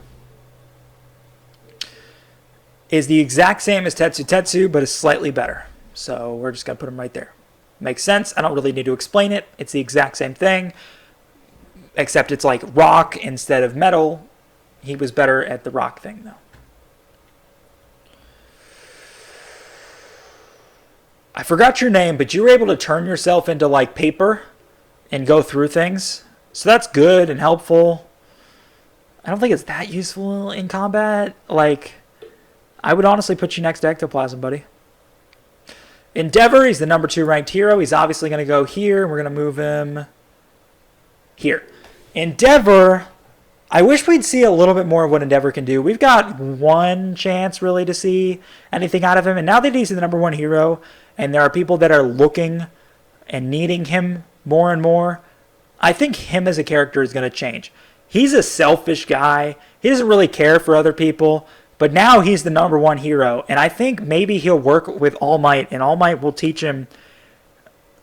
is the exact same as Tetsu, but is slightly better. So, we're just gonna put him right there. Makes sense. I don't really need to explain it. It's the exact same thing. Except it's like rock instead of metal. He was better at the rock thing, though. I forgot your name, but you were able to turn yourself into like paper and go through things. So that's good and helpful. I don't think it's that useful in combat. Like, I would honestly put you next to Ectoplasm, buddy. Endeavor, he's the number 2 ranked hero. He's obviously going to go here. We're going to move him here. Endeavor, I wish we'd see a little bit more of what Endeavor can do. We've got one chance really to see anything out of him. And now that he's the #1 hero and there are people that are looking and needing him more and more, I think him as a character is going to change. He's a selfish guy. He doesn't really care for other people. But now he's the #1 hero. And I think maybe he'll work with All Might. And All Might will teach him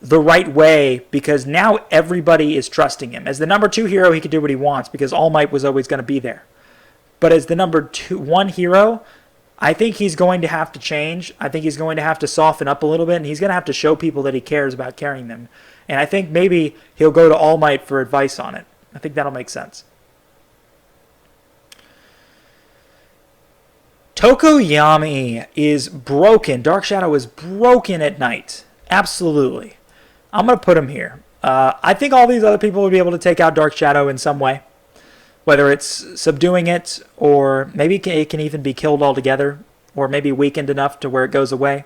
the right way, because now everybody is trusting him. As the #2 hero, he can do what he wants because All Might was always going to be there. But as the #1 hero, I think he's going to have to change. I think he's going to have to soften up a little bit, and he's going to have to show people that he cares about carrying them. And I think maybe he'll go to All Might for advice on it. I think that'll make sense. Toku Yami is broken. Dark Shadow is broken at night. Absolutely. I'm going to put him here. I think all these other people would be able to take out Dark Shadow in some way. Whether it's subduing it, or maybe it can even be killed altogether, or maybe weakened enough to where it goes away.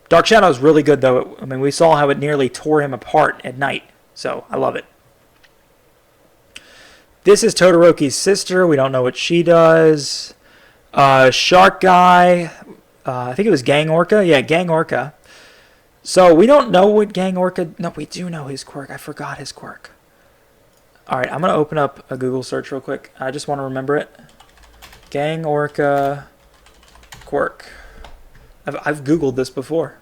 Dark Shadow is really good, though. I mean, we saw how it nearly tore him apart at night. So, I love it. This is Todoroki's sister. We don't know what she does. Shark Guy. I think it was Gang Orca. Yeah, Gang Orca. So, we don't know what Gang Orca... No, we do know his quirk. I forgot his quirk. Alright, I'm going to open up a Google search real quick. I just want to remember it. Gang Orca quirk. I've Googled this before.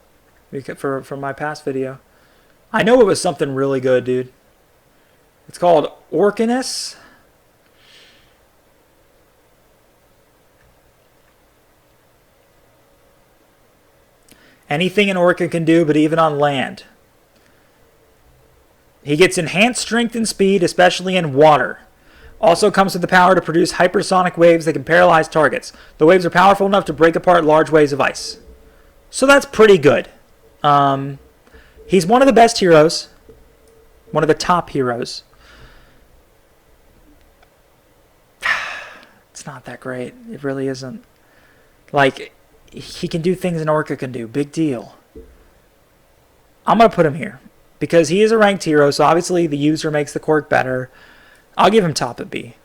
From my past video. I know it was something really good, dude. It's called Orcanus. Anything an orca can do, but even on land. He gets enhanced strength and speed, especially in water. Also comes with the power to produce hypersonic waves that can paralyze targets. The waves are powerful enough to break apart large waves of ice. So that's pretty good. He's one of the best heroes. One of the top heroes. It's not that great. It really isn't. Like... He can do things an orca can do. Big deal. I'm going to put him here. Because he is a ranked hero, so obviously the user makes the quirk better. I'll give him top at B.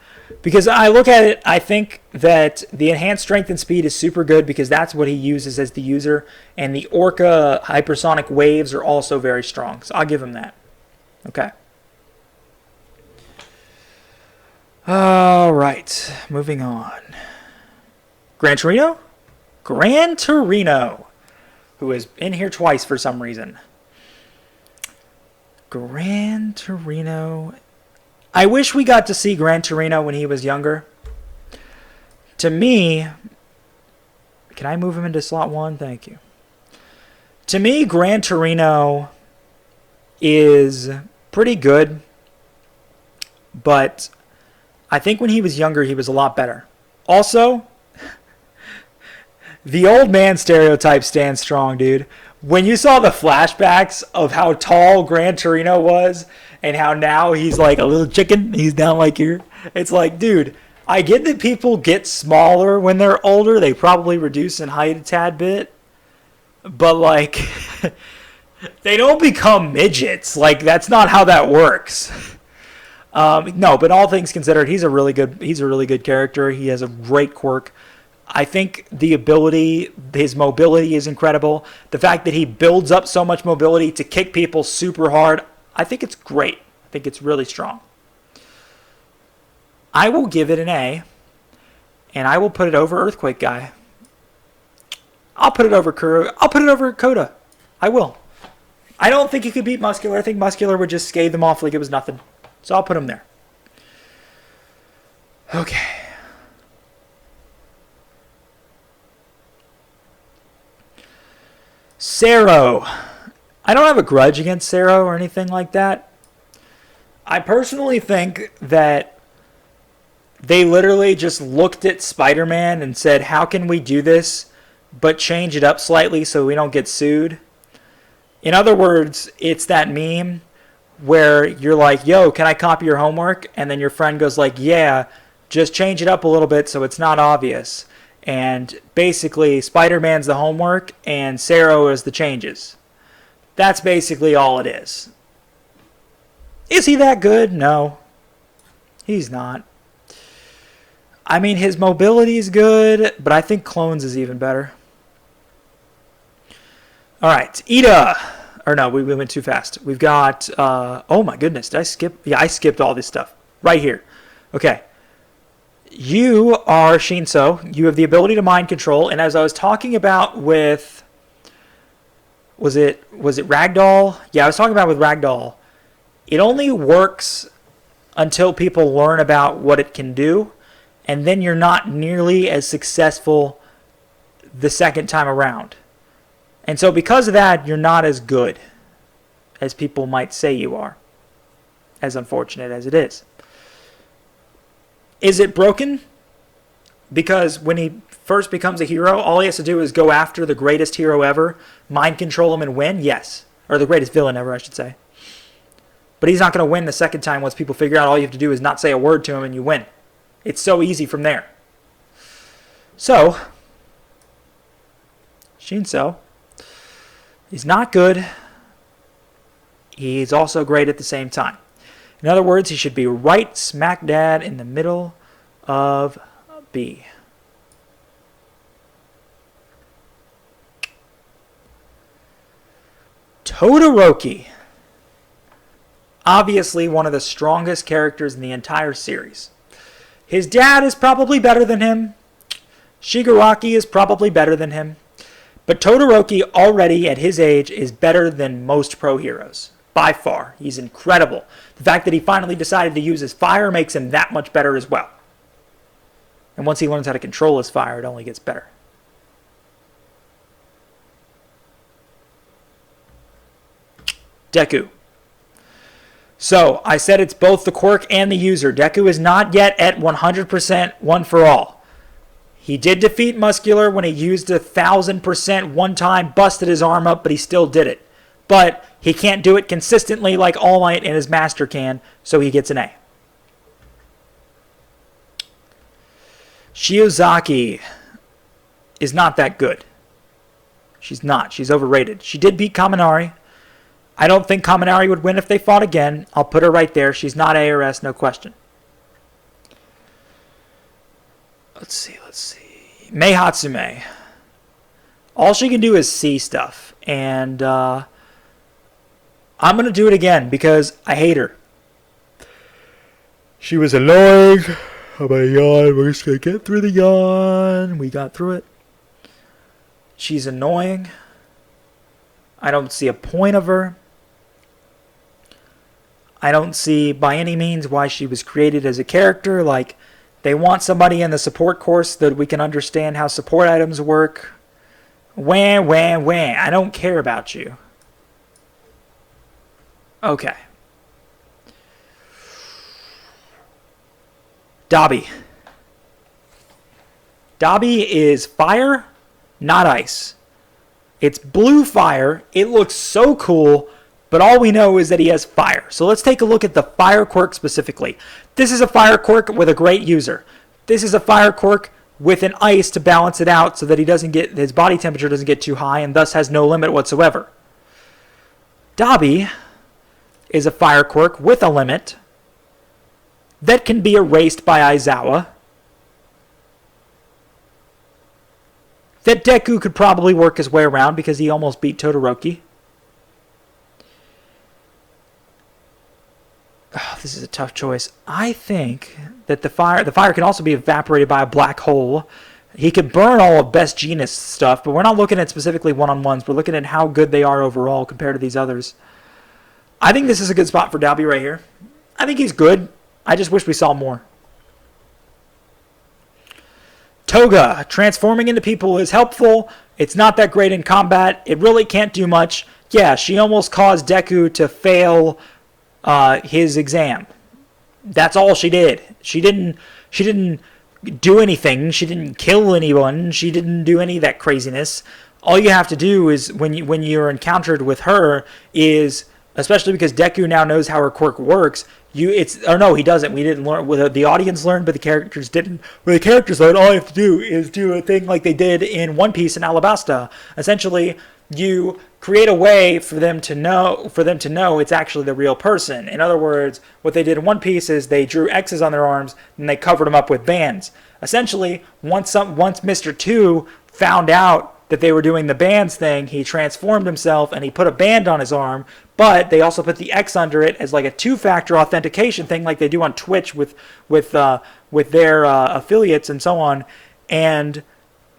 Because I look at it, I think that the enhanced strength and speed is super good because that's what he uses as the user. And the orca hypersonic waves are also very strong. So I'll give him that. Okay. Alright. Moving on. Gran Torino? Gran Torino, who is in here twice for some reason. Gran Torino. I wish we got to see Gran Torino when he was younger. To me, can I move him into slot 1? Thank you. To me, Gran Torino is pretty good, but I think when he was younger, he was a lot better. Also, the old man stereotype stands strong, dude. When you saw the flashbacks of how tall Gran Torino was and how now he's like a little chicken, he's down like here. It's like, dude, I get that people get smaller when they're older. They probably reduce in height a tad bit. But, like, they don't become midgets. Like, that's not how that works. No, but all things considered, he's a really good character. He has a great quirk. I think the ability, his mobility is incredible. The fact that he builds up so much mobility to kick people super hard, I think it's great. I think it's really strong. I will give it an A, and I will put it over Earthquake Guy. I'll put it over Kuro. I'll put it over Kota. I will. I don't think he could beat Muscular. I think Muscular would just scathe them off like it was nothing. So I'll put him there. Okay. Sero. I don't have a grudge against Sero or anything like that. I personally think that they literally just looked at Spider-Man and said, how can we do this but change it up slightly so we don't get sued? In other words, it's that meme where you're like, yo, can I copy your homework? And then your friend goes like, yeah, just change it up a little bit so it's not obvious. And basically, Spider-Man's the homework, and Sero is the changes. That's basically all it is. Is he that good? No. He's not. I mean, his mobility is good, but I think clones is even better. All right, Ida. Or no, we went too fast. We've got, oh my goodness, did I skip? Yeah, I skipped all this stuff. Right here. Okay. You are Shinso. You have the ability to mind control. And as I was talking about with, was it Ragdoll? Yeah, I was talking about with Ragdoll. It only works until people learn about what it can do. And then you're not nearly as successful the second time around. And so because of that, you're not as good as people might say you are. As unfortunate as it is. Is it broken? Because when he first becomes a hero, all he has to do is go after the greatest hero ever, mind control him and win? Yes. Or the greatest villain ever, I should say. But he's not going to win the second time once people figure out all you have to do is not say a word to him and you win. It's so easy from there. So, Shinso, he's not good. He's also great at the same time. In other words, he should be right smack dab in the middle of B. Todoroki. Obviously one of the strongest characters in the entire series. His dad is probably better than him. Shigaraki is probably better than him. But Todoroki already at his age is better than most pro heroes. By far. He's incredible. The fact that he finally decided to use his fire makes him that much better as well. And once he learns how to control his fire, it only gets better. Deku. So, I said it's both the quirk and the user. Deku is not yet at 100% one for all. He did defeat Muscular when he used 1,000% one time, busted his arm up, but he still did it. But he can't do it consistently like All Might and his master can, so he gets an A. Shiozaki is not that good. She's not. She's overrated. She did beat Kaminari. I don't think Kaminari would win if they fought again. I'll put her right there. She's not A or S, no question. Let's see. Mei Hatsume. All she can do is see stuff. And I'm going to do it again because I hate her. She was annoying. I'm going to yawn. We're just going to get through the yawn. We got through it. She's annoying. I don't see a point of her. I don't see by any means why she was created as a character. Like, they want somebody in the support course that we can understand how support items work. Wah. I don't care about you. Okay. Dabi. Dabi is fire, not ice. It's blue fire. It looks so cool, but all we know is that he has fire. So let's take a look at the fire quirk specifically. This is a fire quirk with a great user. This is a fire quirk with an ice to balance it out so that his body temperature doesn't get too high and thus has no limit whatsoever. Dabi is a fire quirk with a limit that can be erased by Aizawa. That Deku could probably work his way around because he almost beat Todoroki. Oh, this is a tough choice. I think that the fire can also be evaporated by a black hole. He could burn all of Best Genus stuff, but we're not looking at specifically one-on-ones. We're looking at how good they are overall compared to these others. I think this is a good spot for Dabi right here. I think he's good. I just wish we saw more. Toga, transforming into people is helpful. It's not that great in combat. It really can't do much. Yeah, she almost caused Deku to fail his exam. That's all she did. She didn't do anything. She didn't kill anyone. She didn't do any of that craziness. All you have to do is when you're encountered with her is, especially because Deku now knows how her quirk works. He doesn't. We didn't learn. The audience learned, but the characters didn't. When the characters learn, all you have to do is do a thing like they did in One Piece and Alabasta. Essentially, you create a way for them to know it's actually the real person. In other words, what they did in One Piece is they drew X's on their arms and they covered them up with bands. Essentially, once Mr. 2 found out that they were doing the bands thing, he transformed himself and he put a band on his arm, but they also put the X under it as like a two-factor authentication thing like they do on Twitch with their affiliates and so on. And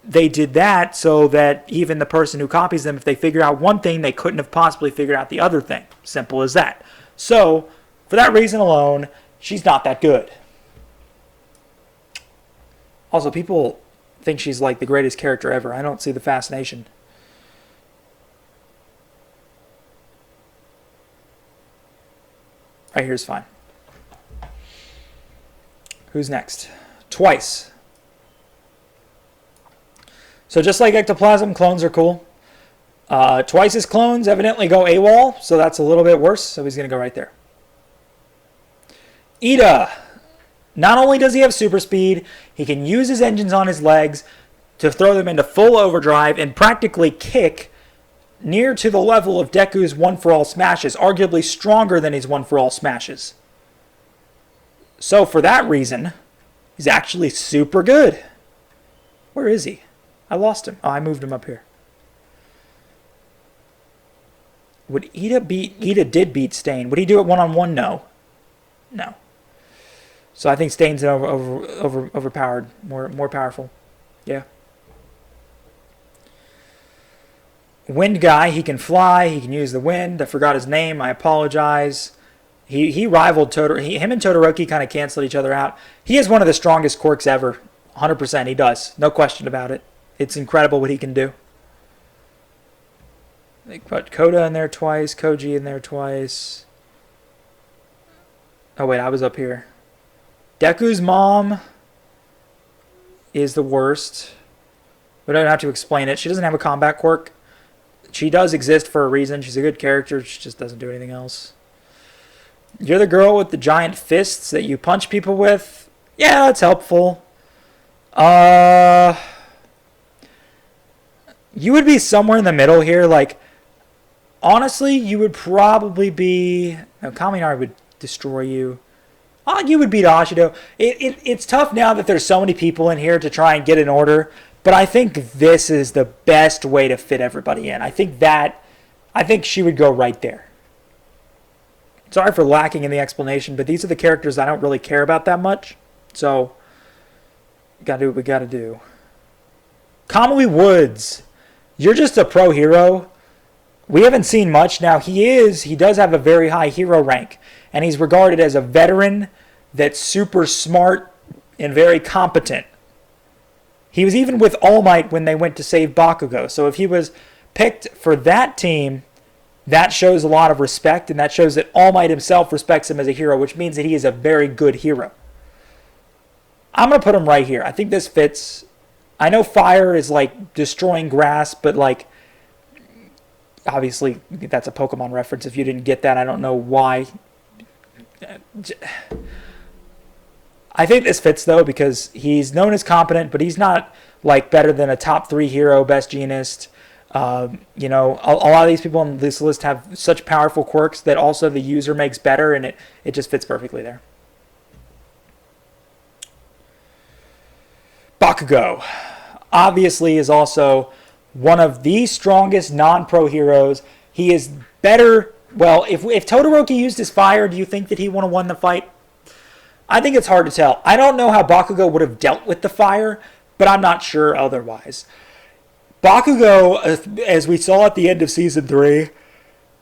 they did that so that even the person who copies them, if they figure out one thing, they couldn't have possibly figured out the other thing. Simple as that. So, for that reason alone, she's not that good. Also, people think she's like the greatest character ever. I don't see the fascination. Right here's fine. Who's next? Twice. So just like ectoplasm, clones are cool. Twice's clones evidently go AWOL, so that's a little bit worse. So he's going to go right there. Ida. Not only does he have super speed, he can use his engines on his legs to throw them into full overdrive and practically kick near to the level of Deku's one-for-all smashes, arguably stronger than his one-for-all smashes. So for that reason, he's actually super good. Where is he? I lost him. Oh, I moved him up here. Would Ida beat... Ida did beat Stain. Would he do it one-on-one? No. No. So I think Stain's overpowered, more powerful. Yeah. Wind guy, he can fly, he can use the wind. I forgot his name, I apologize. He rivaled Todoroki. Him and Todoroki kind of canceled each other out. He is one of the strongest quirks ever. 100% he does. No question about it. It's incredible what he can do. They put Kota in there twice, Koji in there twice. Oh wait, I was up here. Deku's mom is the worst. We don't have to explain it. She doesn't have a combat quirk. She does exist for a reason. She's a good character. She just doesn't do anything else. You're the girl with the giant fists that you punch people with. Yeah, that's helpful. You would be somewhere in the middle here. Like, honestly, you would probably be... No, Kaminari would destroy you. You would beat Acido. It's tough now that there's so many people in here to try and get an order, but I think this is the best way to fit everybody in. I think she would go right there. Sorry for lacking in the explanation, but these are the characters I don't really care about that much. So, we gotta do what we gotta do. Kamui Woods. You're just a pro hero. We haven't seen much. Now, he does have a very high hero rank. And he's regarded as a veteran that's super smart and very competent. He was even with All Might when they went to save Bakugo. So if he was picked for that team, that shows a lot of respect. And that shows that All Might himself respects him as a hero, which means that he is a very good hero. I'm going to put him right here. I think this fits. I know fire is like destroying grass, but like... Obviously, that's a Pokemon reference. If you didn't get that, I don't know why... I think this fits though because he's known as competent, but he's not like better than a top 3 hero, best genist. You know, a lot of these people on this list have such powerful quirks that also the user makes better, and it just fits perfectly there. Bakugo obviously is also one of the strongest non-pro heroes. He is better. Well, if Todoroki used his fire, do you think that he would have won the fight? I think it's hard to tell. I don't know how Bakugo would have dealt with the fire, but I'm not sure otherwise. Bakugo, as we saw at the end of Season 3,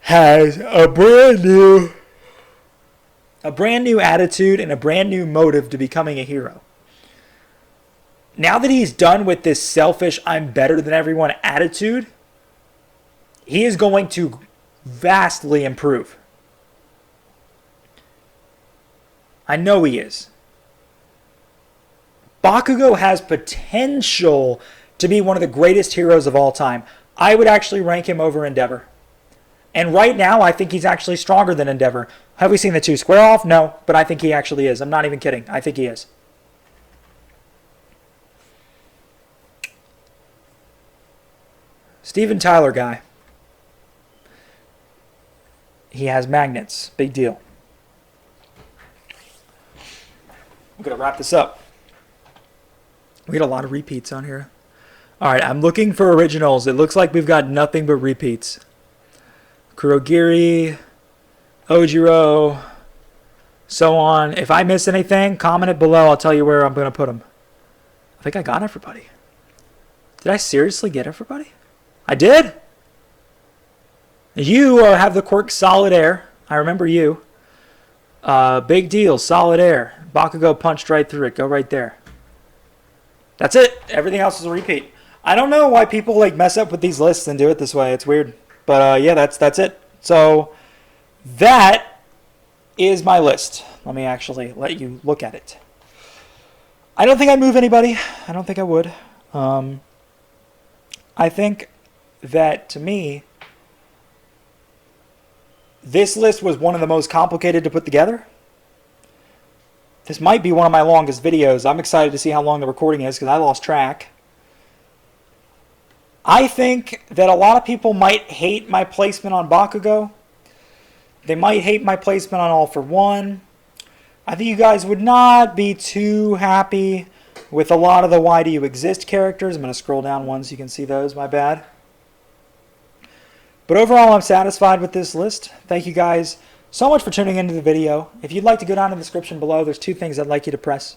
has a brand new attitude and a brand new motive to becoming a hero. Now that he's done with this selfish, I'm better than everyone attitude, he is going to vastly improve. I know he is. Bakugo has potential to be one of the greatest heroes of all time. I would actually rank him over Endeavor. And right now, I think he's actually stronger than Endeavor. Have we seen the two square off? No, but I think he actually is. I'm not even kidding. I think he is. Steven Tyler guy. he has magnets. Big deal. I'm going to wrap this up. We got a lot of repeats on here. All right, I'm looking for originals. It looks like we've got nothing but repeats. Kuro Giri, Ojiro, so on. If I miss anything, comment it below. I'll tell you where I'm going to put them. I think I got everybody. Did I seriously get everybody? I did? You have the quirk Solid Air. I remember you. Big deal, Solid Air. Bakugo punched right through it. Go right there. That's it. Everything else is a repeat. I don't know why people like mess up with these lists and do it this way. It's weird. But yeah, that's it. So that is my list. Let me actually let you look at it. I don't think I'd move anybody. I don't think I would. I think that, to me, this list was one of the most complicated to put together. This might be one of my longest videos. I'm excited to see how long the recording is because I lost track. I think that a lot of people might hate my placement on Bakugo. They might hate my placement on All for One. I think you guys would not be too happy with a lot of the Why Do You Exist characters. I'm going to scroll down one so you can see those. My bad. But overall, I'm satisfied with this list. Thank you guys so much for tuning into the video. If you'd like to go down in the description below, there's two things I'd like you to press.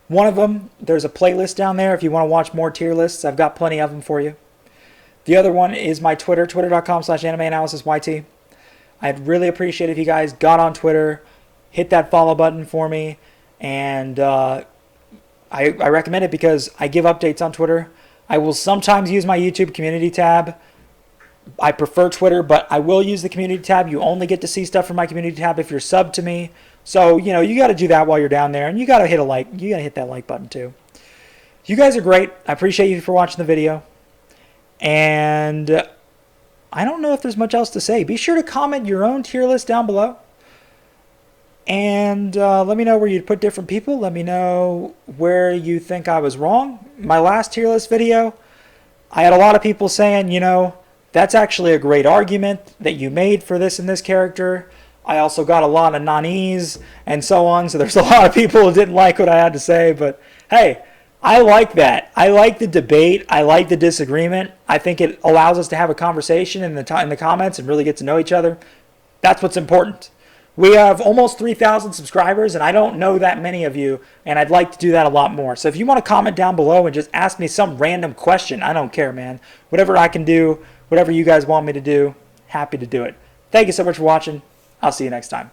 One of them, there's a playlist down there. If you want to watch more tier lists, I've got plenty of them for you. The other one is my Twitter, twitter.com/AnimeAnalysisYT. I'd really appreciate it if you guys got on Twitter, hit that follow button for me, and I recommend it because I give updates on Twitter. I will sometimes use my YouTube community tab. I prefer Twitter, but I will use the community tab. You only get to see stuff from my community tab if you're subbed to me. So, you know, you got to do that while you're down there, and you got to hit a like. You got to hit that like button too. You guys are great. I appreciate you for watching the video. And I don't know if there's much else to say. Be sure to comment your own tier list down below. And let me know where you'd put different people. Let me know where you think I was wrong. My last tier list video, I had a lot of people saying, you know, that's actually a great argument that you made for this and this character. I also got a lot of nanis and so on. So there's a lot of people who didn't like what I had to say. But hey, I like that. I like the debate. I like the disagreement. I think it allows us to have a conversation in the comments and really get to know each other. That's what's important. We have almost 3,000 subscribers, and I don't know that many of you, and I'd like to do that a lot more. So if you want to comment down below and just ask me some random question, I don't care, man. Whatever I can do, whatever you guys want me to do, happy to do it. Thank you so much for watching. I'll see you next time.